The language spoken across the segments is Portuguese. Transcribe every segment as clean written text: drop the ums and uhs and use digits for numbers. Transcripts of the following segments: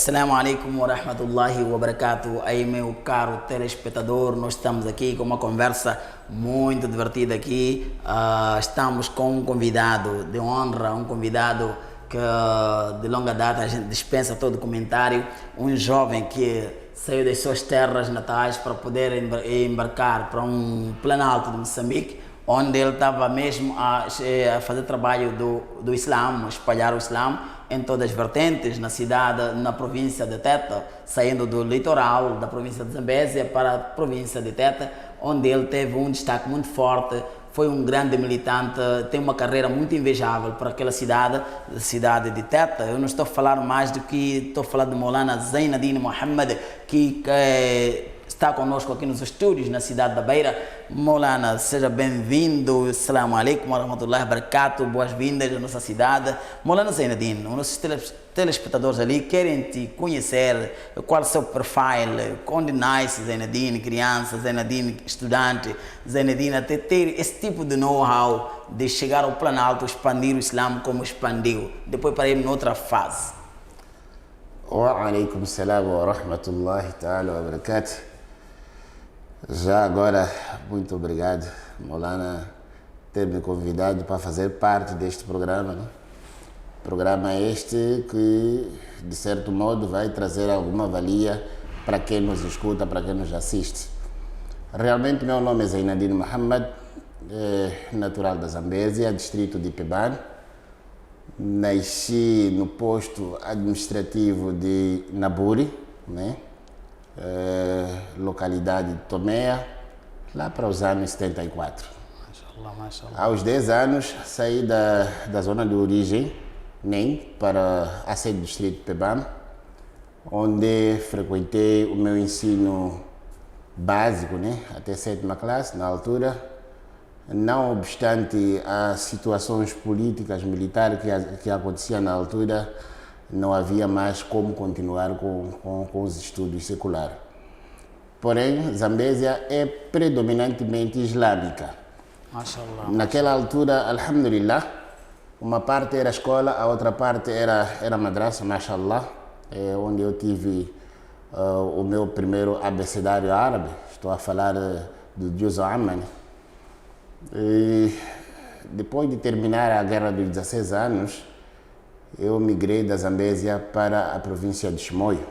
Assalamu alaikum wa rahmatullahi wa barakatuh. Aí, meu caro telespectador, nós estamos aqui com uma conversa muito divertida aqui. Estamos com um convidado de honra, um convidado que de longa data a gente dispensa todo comentário. Um jovem que saiu das suas terras natais para poder embarcar para um planalto de Moçambique, onde ele estava mesmo a fazer trabalho do Islã, a espalhar o Islã em todas as vertentes, na cidade, na província de Teta, saindo do litoral da província de Zambésia para a província de Teta, onde ele teve um destaque muito forte, foi um grande militante, tem uma carreira muito invejável para aquela cidade de Teta. Eu não estou a falar mais do que estou a falar de Maulana Zainadine Mohammed, que está conosco aqui nos estúdios na cidade da Beira. Maulana, seja bem-vindo. Assalamu alaikum wa rahmatullahi wa barakatuh. Boas-vindas à nossa cidade. Maulana Zainadine, os nossos telespectadores ali querem te conhecer. Qual é o seu perfil? Onde nasce Zainadine, criança, Zainadine, estudante, Zainadine, até ter esse tipo de know-how de chegar ao Planalto, expandir o Islã como expandiu. Depois para ir noutra fase. Wa alaikum salam wa rahmatullahi ta'ala wa barakatuh. Já agora, muito obrigado, Maulana, ter me convidado para fazer parte deste programa, né? Programa este que, de certo modo, vai trazer alguma valia para quem nos escuta, para quem nos assiste. Realmente, meu nome é Zainadine Mohammed, natural da Zambésia, distrito de Pebane. Nasci no posto administrativo de Naburi, né? Localidade de Tomea, lá para os anos 74. Mashallah, mashallah. Aos 10 anos saí da zona de origem, NEM, para a sede do distrito de Pebane, onde frequentei o meu ensino básico, né? Até 7ª classe, na altura. Não obstante as situações políticas, militares que aconteciam na altura, não havia mais como continuar com os estudos seculares. Porém, Zambésia é predominantemente islâmica. Mashallah. Naquela altura, alhamdulillah, uma parte era escola, a outra parte era madrasa, mashallah, onde eu tive o meu primeiro abecedário árabe. Estou a falar do Juz Amman. E depois de terminar a guerra dos 16 anos, eu migrei da Zambésia para a província de Chimoio.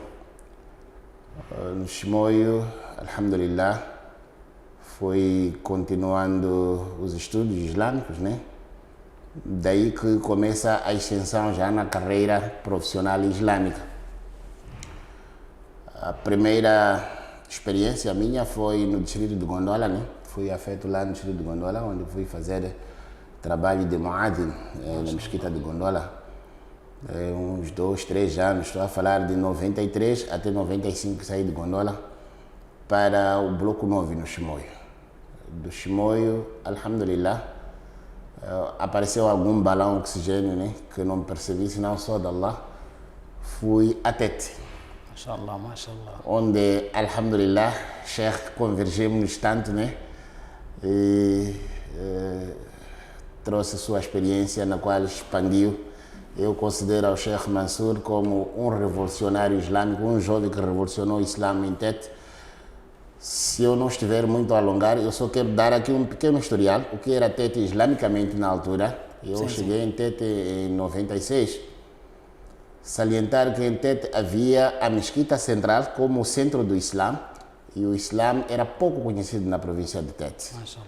No Chimoio, alhamdulillah, fui continuando os estudos islâmicos, né? Daí que começa a ascensão já na carreira profissional islâmica. A primeira experiência minha foi no distrito de Gondola, né? Fui afeto lá no distrito de Gondola, onde fui fazer trabalho de muadhin na mesquita de Gondola. Uns 2, 3 anos, estou a falar de 93 até 95, saí de Gondola para o Bloco 9 no Chimoio. Do Chimoio, alhamdulillah, apareceu algum balão de oxigênio, né, que não percebi, senão só de Allah. Fui a Tete. Mashallah, mashallah. Onde, alhamdulillah, Sheikh convergimos no instante, né? E trouxe sua experiência na qual expandiu. Eu considero o Sheikh Mansur como um revolucionário islâmico, um jovem que revolucionou o Islã em Tete. Se eu não estiver muito a alongar, eu só quero dar aqui um pequeno historial, o que era Tete islamicamente na altura. Eu cheguei em Tete em 96. Salientar que em Tete havia a mesquita central como o centro do Islã, e o Islã era pouco conhecido na província de Tete. Mashallah.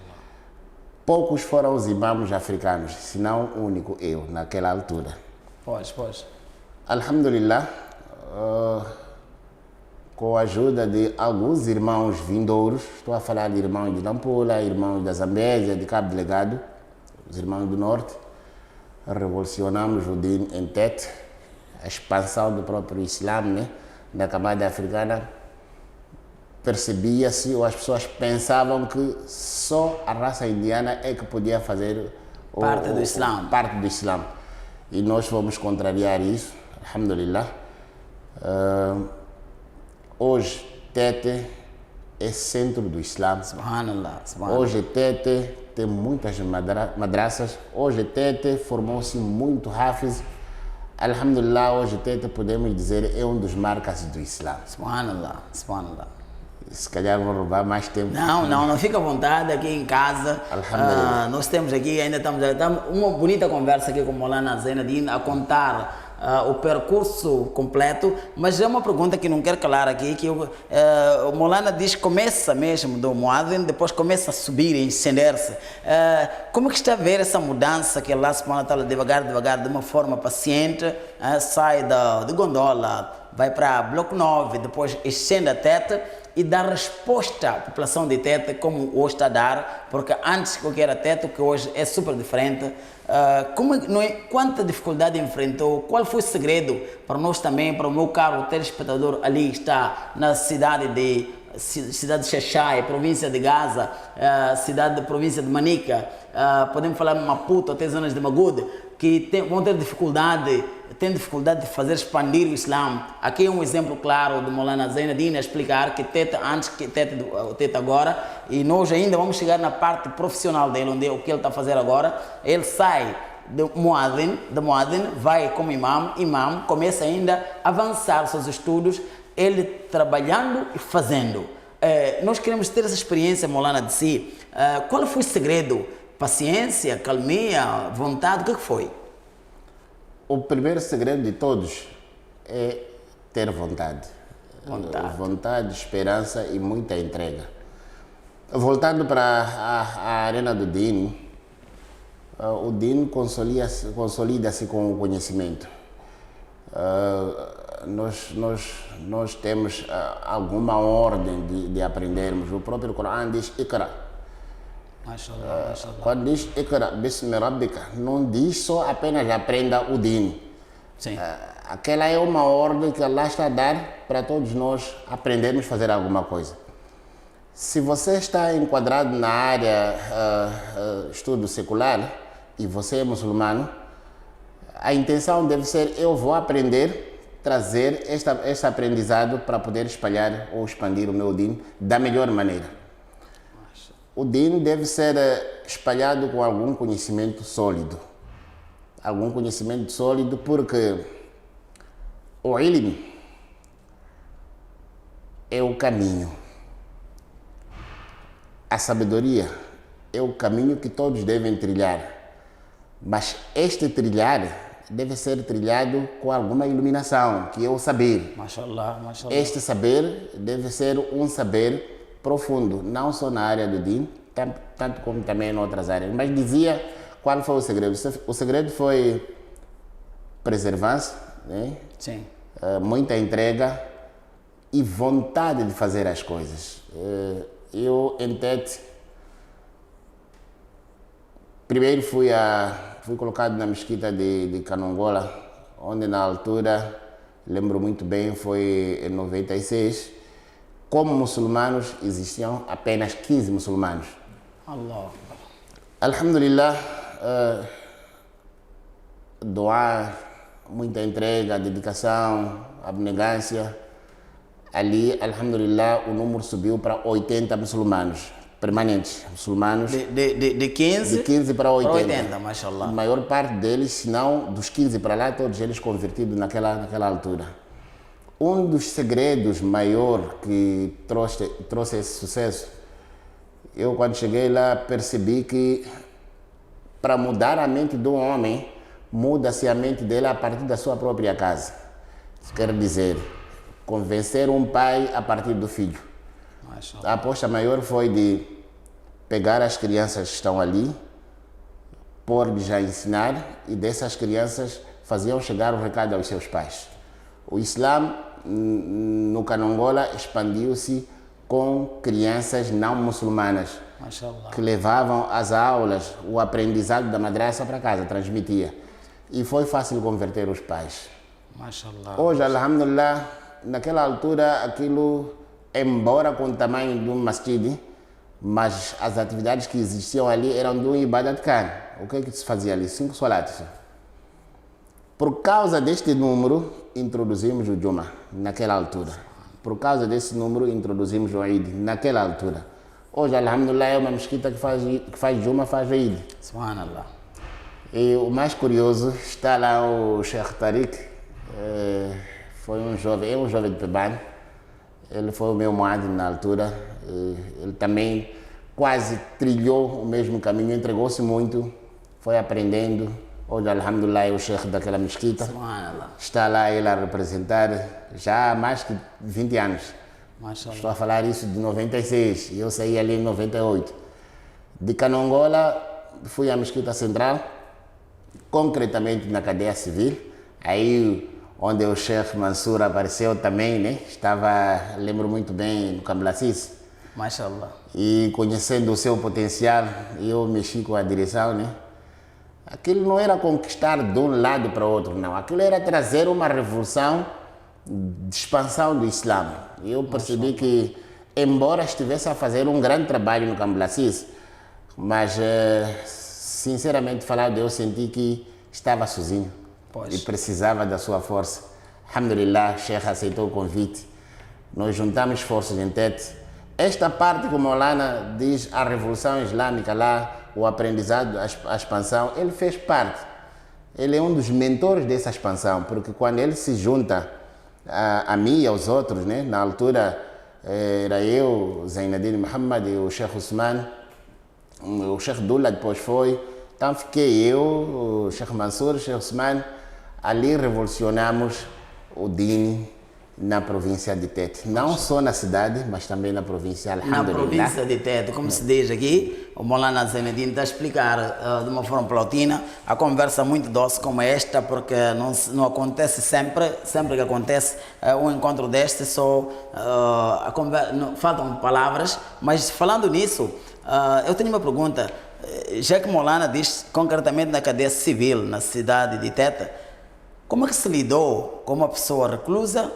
Poucos foram os imãs africanos, se não o único eu, naquela altura. Pois. Alhamdulillah, com a ajuda de alguns irmãos vindouros, estou a falar de irmãos de Nampula, irmãos da Zambésia, de Cabo Delegado, os irmãos do Norte, revolucionamos o Din em Tete, a expansão do próprio Islã, né, da camada africana. Percebia-se, ou as pessoas pensavam que só a raça indiana é que podia fazer Parte do Islã. E nós fomos contrariar isso, alhamdulillah. Hoje, Tete é centro do Islã. Subhanallah. Hoje, Tete tem muitas madraças. Hoje, Tete formou-se muito hafiz Alhamdulillah, hoje Tete podemos dizer é um dos marcas do Islã. Subhanallah, subhanallah. Se calhar vou roubar mais tempo. Não fica à vontade aqui em casa. Alhamdulillah. Nós temos aqui, ainda estamos uma bonita conversa aqui com o Maulana Zainuddin a contar o percurso completo, mas é uma pergunta que não quero calar aqui, que o Maulana diz que começa mesmo do Muadhin, depois começa a subir e incender-se. Como é que está a ver essa mudança que Allah subhanahu wa ta'ala devagar, de uma forma paciente, sai de gondola, vai para bloco 9, depois ascende a Tete e dá resposta à população de Tete como hoje está a dar, porque antes que era Tete, que hoje é super diferente. Quanta dificuldade enfrentou? Qual foi o segredo para nós também, para o meu caro telespectador ali está na cidade de Xaxai, província de Gaza, província de Manica, podemos falar de Maputo, até zonas de Magude, que vão ter dificuldade, tem dificuldade de fazer expandir o Islã. Aqui é um exemplo claro do Maulana Zainuddin a explicar que Tete antes, que Tete agora, e nós ainda vamos chegar na parte profissional dele, onde é o que ele está a fazer agora. Ele sai de Muadhin, vai como imam, começa ainda a avançar seus estudos, ele trabalhando e fazendo. Nós queremos ter essa experiência, Maulana, de si. Qual foi o segredo? Paciência, calmia, vontade, o que foi? O primeiro segredo de todos é ter vontade. Vontade, esperança e muita entrega. Voltando para a arena do Din, o Din consolida-se com o conhecimento. Nós temos alguma ordem de aprendermos. O próprio Coran diz Iqra. Mashallah. Quando diz Iqra bismi rabbika, não diz só apenas aprenda o Din. Sim. Aquela é uma ordem que Allah está a dar para todos nós aprendermos a fazer alguma coisa. Se você está enquadrado na área estudo secular e você é muçulmano, a intenção deve ser: eu vou aprender, trazer este aprendizado para poder espalhar ou expandir o meu Din da melhor maneira. O Din deve ser espalhado com algum conhecimento sólido. Porque o ilm é o caminho. A sabedoria é o caminho que todos devem trilhar. Mas este trilhar deve ser trilhado com alguma iluminação, que é o saber. Mashallah. Este saber deve ser um saber profundo, não só na área do Din, tanto como também em outras áreas. Mas dizia, qual foi o segredo? O segredo foi perseverança, né? Sim. Muita entrega e vontade de fazer as coisas. Eu, em Tete, primeiro fui colocado na mesquita de Canongola, onde na altura, lembro muito bem, foi em 96, como muçulmanos existiam apenas 15 muçulmanos. Allah. Alhamdulillah, doar, muita entrega, dedicação, abnegância. Ali, alhamdulillah, o número subiu para 80 muçulmanos permanentes. Muçulmanos De 15? de 15 para 80. Mashallah. A maior parte deles, se não dos 15 para lá, todos eles convertidos naquela altura. Um dos segredos maior que trouxe esse sucesso, eu quando cheguei lá percebi que para mudar a mente do homem, muda-se a mente dele a partir da sua própria casa. Isso quer dizer, convencer um pai a partir do filho. A aposta maior foi de pegar as crianças que estão ali, pôr-lhes a ensinar, e dessas crianças faziam chegar o recado aos seus pais. O Islã no Canongola expandiu-se com crianças não muçulmanas, que levavam as aulas, o aprendizado da madraça para casa, transmitia. E foi fácil converter os pais. Mashallah. Hoje, alhamdulillah, naquela altura, aquilo, embora com o tamanho de um masjid, mas as atividades que existiam ali eram de um ibadat khan. O que é que se fazia ali? 5 salatos. Por causa deste número, introduzimos o Juma naquela altura. Por causa desse número, introduzimos o Eid naquela altura. Hoje, alhamdulillah, é uma mesquita que faz Juma, faz Eid. Subhanallah. E o mais curioso, está lá o Sheikh Tariq, foi um jovem de Pebane, ele foi o meu muadhin na altura, ele também quase trilhou o mesmo caminho, entregou-se muito, foi aprendendo. Hoje, alhamdulillah, é o Sheikh daquela mesquita, está lá ele a representar já há mais de 20 anos. Estou a falar isso de 96 e eu saí ali em 98. De Canongola, fui à Mesquita Central, concretamente na cadeia civil, aí onde o Sheikh Mansour apareceu também, né? Estava, lembro muito bem, no Camblacis. Mashallah. E conhecendo o seu potencial, eu mexi com a direção, né? Aquilo não era conquistar de um lado para o outro, não. Aquilo era trazer uma revolução de expansão do Islã. Eu percebi que, embora estivesse a fazer um grande trabalho no Camblacis, mas, sinceramente falando, eu senti que estava sozinho e precisava da sua força. Alhamdulillah, o Sheikh aceitou o convite. Nós juntamos forças em Tete. Esta parte que o Maulana diz, a Revolução Islâmica lá, o aprendizado, a expansão, ele fez parte. Ele é um dos mentores dessa expansão, porque quando ele se junta a mim e aos outros, né? Na altura era eu, Zainadine Muhammad e o Sheikh Usman, o Sheikh Dula depois foi, então fiquei eu, o Sheikh Mansour, o Sheikh Usman, ali revolucionamos o Dini na província de Tete. Não só na cidade, mas também na província, alhamdulillah. Na província de Tete, como se diz aqui, o Maulana Zainadine está a explicar de uma forma plautina a conversa muito doce como esta, porque não acontece sempre que acontece um encontro deste, faltam palavras, mas falando nisso, eu tenho uma pergunta. Já que Maulana diz concretamente na cadeia civil, na cidade de Tete, como é que se lidou com uma pessoa reclusa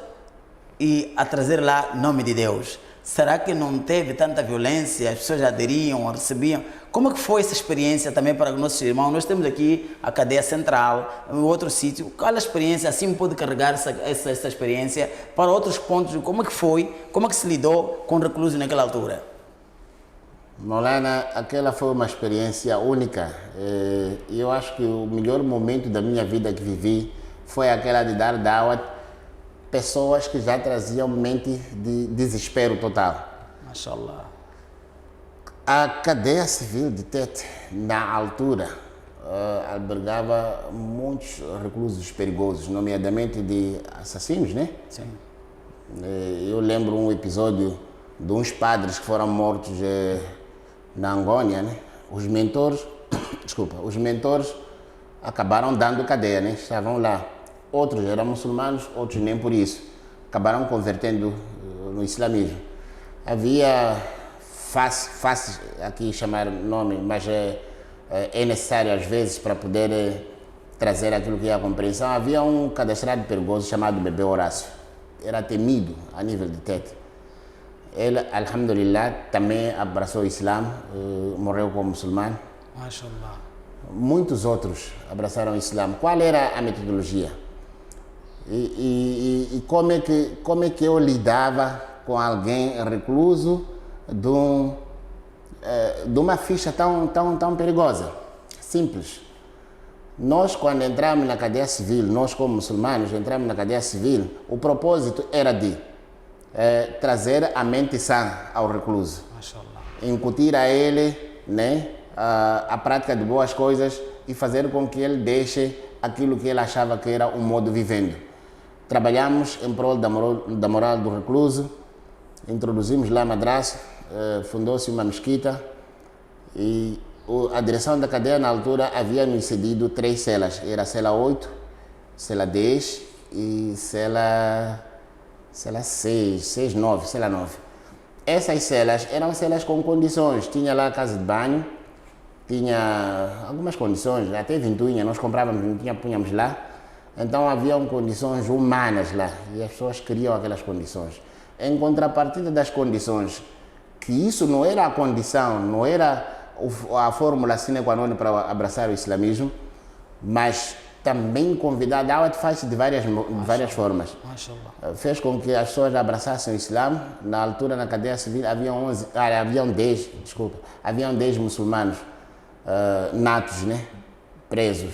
e a trazer lá nome de Deus? Será que não teve tanta violência? As pessoas aderiam, recebiam? Como é que foi essa experiência também para os nossos irmãos? Nós temos aqui a cadeia central, em outro sítio. Qual a experiência? Assim pode carregar essa experiência para outros pontos. Como é que foi? Como é que se lidou com reclusos naquela altura? Maulana, aquela foi uma experiência única. E eu acho que o melhor momento da minha vida que vivi foi aquela de dar dawat pessoas que já traziam mente de desespero total. Mashallah. A cadeia civil de Tete, na altura, albergava muitos reclusos perigosos, nomeadamente de assassinos, né? Sim. Eu lembro um episódio de uns padres que foram mortos na Angônia, né? Os mentores acabaram dando cadeia, né? Estavam lá. Outros eram muçulmanos, outros nem por isso. Acabaram convertendo no islamismo. Havia fácil aqui chamar nome, mas é necessário às vezes para poder trazer aquilo que é a compreensão. Havia um cadastrado perigoso chamado Bebê Horácio. Era temido a nível de Tete. Ele, alhamdulillah, também abraçou o Islã, morreu como muçulmano. Mashallah. Muitos outros abraçaram o Islã. Qual era a metodologia? E como é que eu lidava com alguém recluso de uma ficha tão perigosa? Simples. Nós, quando entramos na cadeia civil, nós como muçulmanos entramos na cadeia civil, o propósito era de trazer a mente sã ao recluso. Mashallah. Incutir a ele, né, a prática de boas coisas e fazer com que ele deixe aquilo que ele achava que era um modo vivendo. Trabalhamos em prol da moral do recluso, introduzimos lá a madraça, fundou-se uma mesquita e a direção da cadeia na altura havia nos cedido 3 celas. Era a cela 8, cela 10 e cela 9. Essas celas eram celas com condições. Tinha lá a casa de banho, tinha algumas condições, até ventoinha, nós comprávamos ventoinha, punhamos lá. Então haviam condições humanas lá e as pessoas queriam aquelas condições. Em contrapartida das condições, que isso não era a condição, não era a fórmula sine qua non para abraçar o islamismo, mas também convidar, a dawat faz de várias formas. Fez com que as pessoas abraçassem o Islã. Na altura, na cadeia civil, haviam 10 muçulmanos natos, né? presos.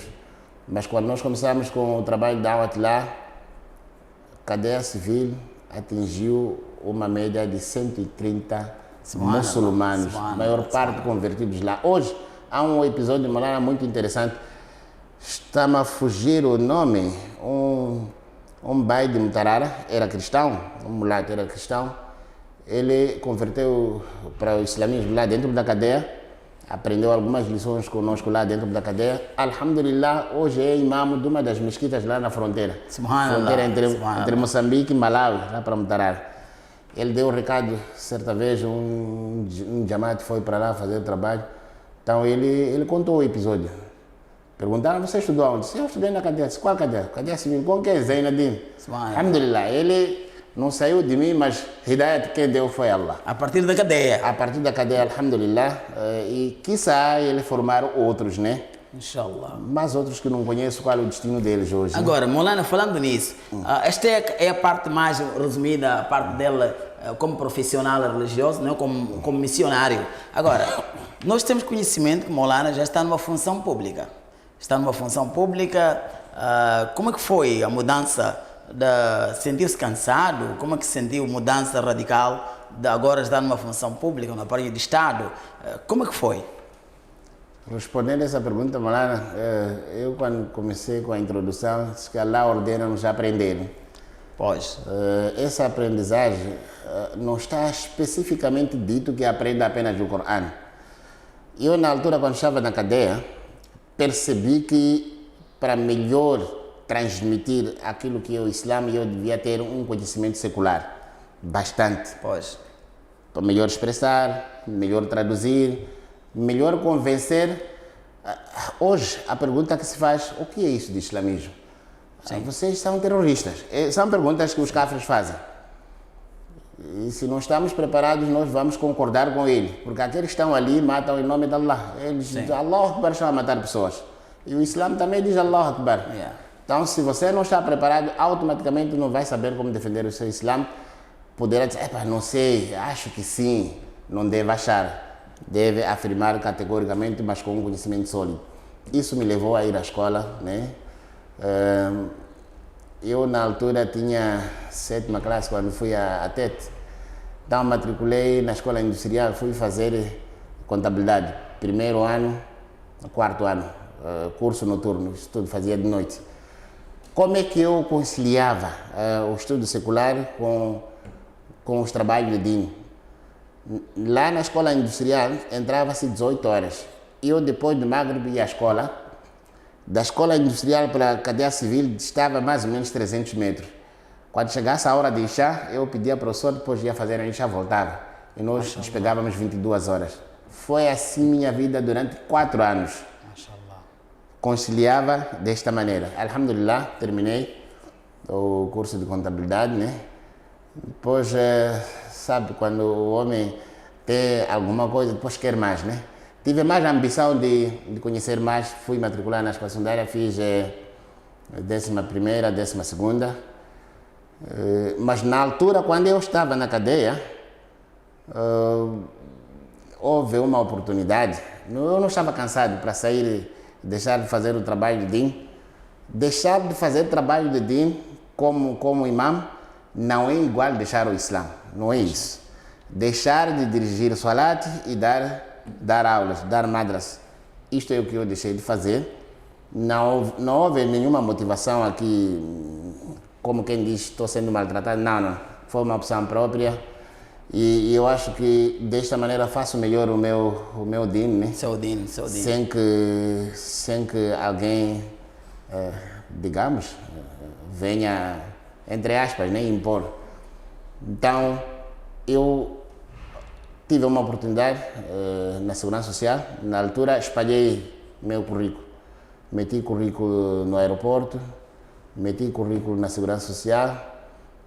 Mas quando nós começamos com o trabalho da Dawat lá, a cadeia civil atingiu uma média de 130 muçulmanos, a maior parte convertidos lá. Hoje, há um episódio de Maulana muito interessante, está-me a fugir o nome, um bai de Mutarara, era cristão, um mulato era cristão, ele converteu para o islamismo lá dentro da cadeia, aprendeu algumas lições conosco lá dentro da cadeia. Alhamdulillah, hoje é imam de uma das mesquitas lá na fronteira. Fronteira entre Moçambique e Malawi, lá para Mutarara. Ele deu um recado, certa vez, um jamaat foi para lá fazer o trabalho. Então ele contou o episódio. Perguntaram, você estudou onde? Eu estudei na cadeia. Qual cadeia? Cadeia civil. Com quem? Zainadin. Alhamdulillah, ele não saiu de mim, mas Hidayat quem deu foi Allah. A partir da cadeia? A partir da cadeia, alhamdulillah. E quiçá ele formar outros, né? Inshallah. Mas outros que não conheço qual é o destino deles hoje. Agora, Maulana, falando nisso, esta é a parte mais resumida, a parte dela como profissional religioso, não? Como missionário. Agora, nós temos conhecimento que Maulana já está numa função pública. Está numa função pública. Como é que foi a mudança? Sentiu-se cansado? Como é que sentiu mudança radical de agora estar numa função pública, no aparelho de Estado? Como é que foi? Respondendo essa pergunta, Maulana, eu quando comecei com a introdução, disse que Allah ordena-nos aprender. Pois. Essa aprendizagem não está especificamente dito que aprenda apenas o Corão. Eu, na altura, quando estava na cadeia, percebi que para melhor transmitir aquilo que é o Islã, eu devia ter um conhecimento secular, bastante. Pois. Para melhor expressar, melhor traduzir, melhor convencer. Hoje, a pergunta que se faz, o que é isso de islamismo? Vocês são terroristas. São perguntas que os cafres fazem. E se não estamos preparados, nós vamos concordar com ele. Porque aqueles que estão ali matam em nome de Allah. Eles dizem, Allah Akbar, estão a matar pessoas. E o Islã também diz Allah Akbar. Yeah. Então, se você não está preparado, automaticamente não vai saber como defender o seu Islã. Poderá dizer, não sei, acho que sim. Não deve achar. Deve afirmar categoricamente, mas com um conhecimento sólido. Isso me levou a ir à escola, né? Eu, na altura, tinha 7ª classe quando fui a TET. Então, matriculei na escola industrial, fui fazer contabilidade. 1º ano, 4º ano, curso noturno, estudo fazia de noite. Como é que eu conciliava o estudo secular com os trabalhos de din? Lá na escola industrial, entrava-se 18 horas. Eu, depois de Maghreb, ia à escola. Da escola industrial para a cadeia civil, estava mais ou menos 300 metros. Quando chegasse a hora de Isha, eu pedia ao professor, depois ia fazer a Isha, voltava. E nós despegávamos 22 horas. Foi assim minha vida durante 4 anos. Conciliava desta maneira. Alhamdulillah, terminei o curso de contabilidade, né? Depois, sabe, quando o homem tem alguma coisa, depois quer mais, né? Tive mais ambição de conhecer mais, fui matricular na escola secundária, fiz 11ª, 12ª. Mas na altura, quando eu estava na cadeia, houve uma oportunidade. Eu não estava cansado para sair, deixar de fazer o trabalho de din. Deixar de fazer o trabalho de din como imam não é igual deixar o Islã, não é isso. Deixar de dirigir salat e dar aulas, dar madras. Isto é o que eu deixei de fazer. Não houve nenhuma motivação aqui, como quem diz, estou sendo maltratado. Não. Foi uma opção própria. E eu acho que desta maneira faço melhor o meu din, né? Seu din. Sem que alguém, digamos, venha, entre aspas, né, impor. Então, eu tive uma oportunidade na Segurança Social. Na altura, espalhei meu currículo. Meti currículo no aeroporto, meti currículo na Segurança Social,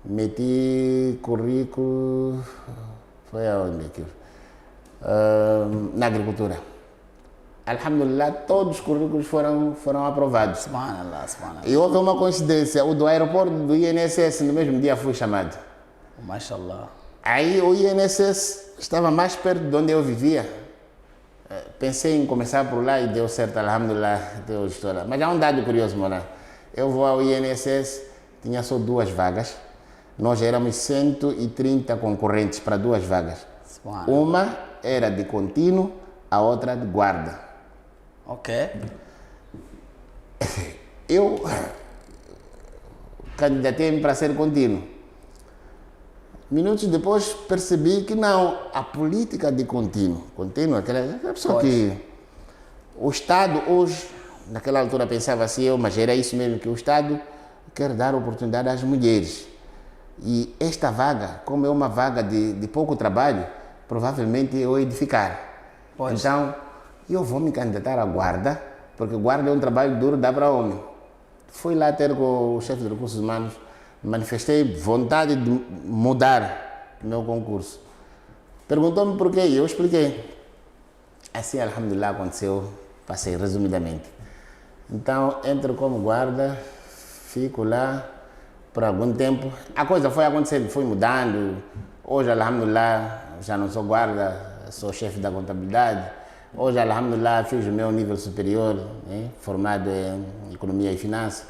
meti currículo... Foi aonde aquilo? Na agricultura. Alhamdulillah, todos os currículos foram aprovados. Subhanallah. E houve uma coincidência. O do aeroporto do INSS, no mesmo dia, fui chamado. Mashallah. Aí o INSS estava mais perto de onde eu vivia. Pensei em começar por lá e deu certo, alhamdulillah, até hoje estou lá. Mas há um dado curioso, Mola. Eu vou ao INSS, tinha só 2 vagas. Nós éramos 130 concorrentes para 2 vagas. Uma era de contínuo, a outra de guarda. Ok. Eu candidatei-me para ser contínuo. Minutos depois percebi que não, a política de contínuo, aquela pessoa que o Estado hoje, naquela altura pensava assim, mas era isso mesmo, que o Estado quer dar oportunidade às mulheres. E esta vaga, como é uma vaga de pouco trabalho, provavelmente eu hei de ficar. Então, eu vou me candidatar à guarda, porque guarda é um trabalho duro, dá para homem. Fui lá ter com o chefe de recursos humanos, manifestei vontade de mudar o meu concurso. Perguntou-me porquê e eu expliquei. Assim, alhamdulillah, aconteceu, passei resumidamente. Então, entro como guarda, fico lá por algum tempo. A coisa foi acontecendo, foi mudando. Hoje, alhamdulillah, já não sou guarda, sou chefe da contabilidade. Hoje, alhamdulillah, fiz o meu nível superior, formado em Economia e Finanças.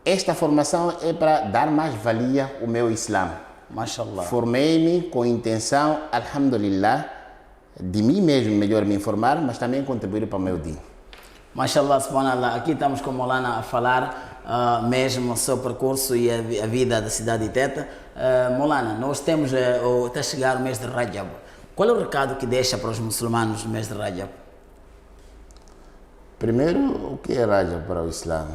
Esta formação é para dar mais valia ao meu Islã. Mashallah. Formei-me com intenção, alhamdulillah, de mim mesmo melhor me informar, mas também contribuir para o meu din. Mashallah, subhanallah. Aqui estamos com o Maulana a falar mesmo o seu percurso e a vida da cidade de Teta. Maulana, nós temos até chegar o mês de Rajab. Qual é o recado que deixa para os muçulmanos no mês de Rajab? Primeiro, o que é Rajab para o Islã?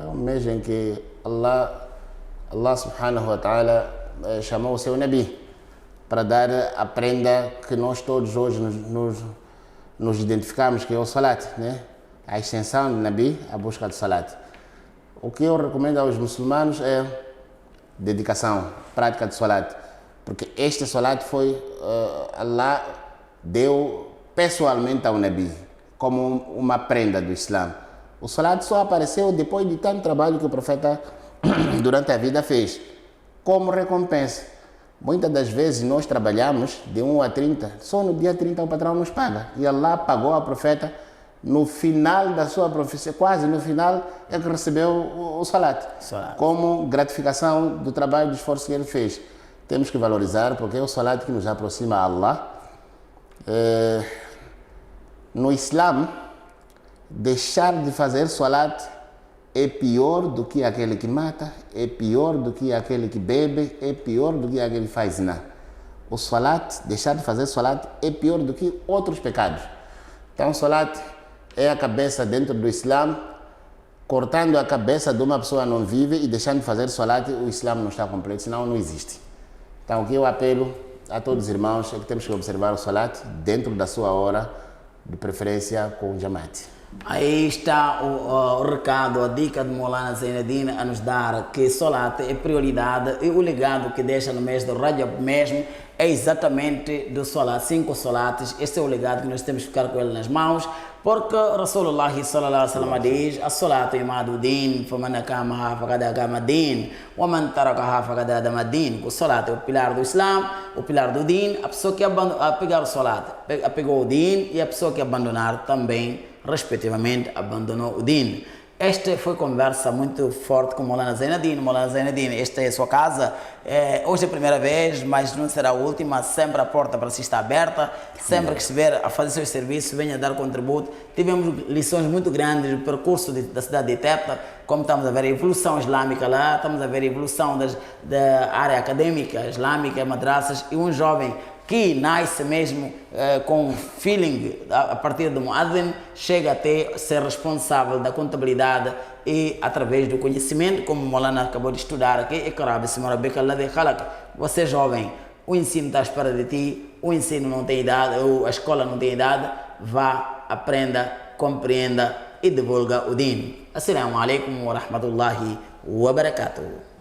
É um mês em que Allah subhanahu wa ta'ala chamou o seu Nabi para dar a prenda que nós todos hoje nos identificamos, que é o Salat, né? A extensão do Nabi, a busca do Salat. O que eu recomendo aos muçulmanos é dedicação, prática do Salat, porque este Salat foi, Allah deu pessoalmente ao Nabi, como uma prenda do Islã. O Salat só apareceu depois de tanto trabalho que o profeta durante a vida fez, como recompensa. Muitas das vezes nós trabalhamos de 1 a 30, só no dia 30 o patrão nos paga. E Allah pagou ao profeta no final da sua profissão, quase no final, é que recebeu o Salat, como gratificação do trabalho, do esforço que ele fez. Temos que valorizar, porque é o Salat que nos aproxima a Allah. No Islã, deixar de fazer Salat é pior do que aquele que mata, é pior do que aquele que bebe, é pior do que aquele que faz zina. O Salat, deixar de fazer Salat é pior do que outros pecados. Então, Salat é a cabeça dentro do Islã, cortando a cabeça de uma pessoa não vive e deixando de fazer Salat, o Islã não está completo, senão não existe. Então, o que eu apelo a todos os irmãos é que temos que observar o Salat dentro da sua hora, de preferência com o Jamaat. Aí está o recado, a dica de Maulana Zainuddin a nos dar que Salat é prioridade e o legado que deixa no mês do Rajab mesmo é exatamente do Salat, 5 Salates. Este é o legado que nós temos que ficar com ele nas mãos, porque Rasulullah sallallahu alaihi wasallam diz: "As-salatu imadu din, faman akamaha faqad akama din, wa man tarakaha faqad adama din." O Salat é o pilar do Islã, o pilar do din. A pessoa que pegar o Salat, pegou o din, e a pessoa que abandonar também, respectivamente, abandonou o din. Esta foi conversa muito forte com Maulana Zainuddin. Maulana Zainuddin, esta é a sua casa. Hoje é a primeira vez, mas não será a última. Sempre a porta para si está aberta. Sempre que estiver a fazer seu serviço, venha dar contributo. Tivemos lições muito grandes do percurso da cidade de Teta, como estamos a ver a evolução islâmica lá, estamos a ver a evolução da área acadêmica islâmica, madraças, e um jovem que nasce mesmo com feeling a partir do Muaddin, chega até ser responsável da contabilidade e através do conhecimento, como o Maulana acabou de estudar aqui, você jovem, o ensino está à espera de ti, o ensino não tem idade, a escola não tem idade, vá, aprenda, compreenda e divulga o din. Assalamu alaikum wa rahmatullahi wa barakatuh.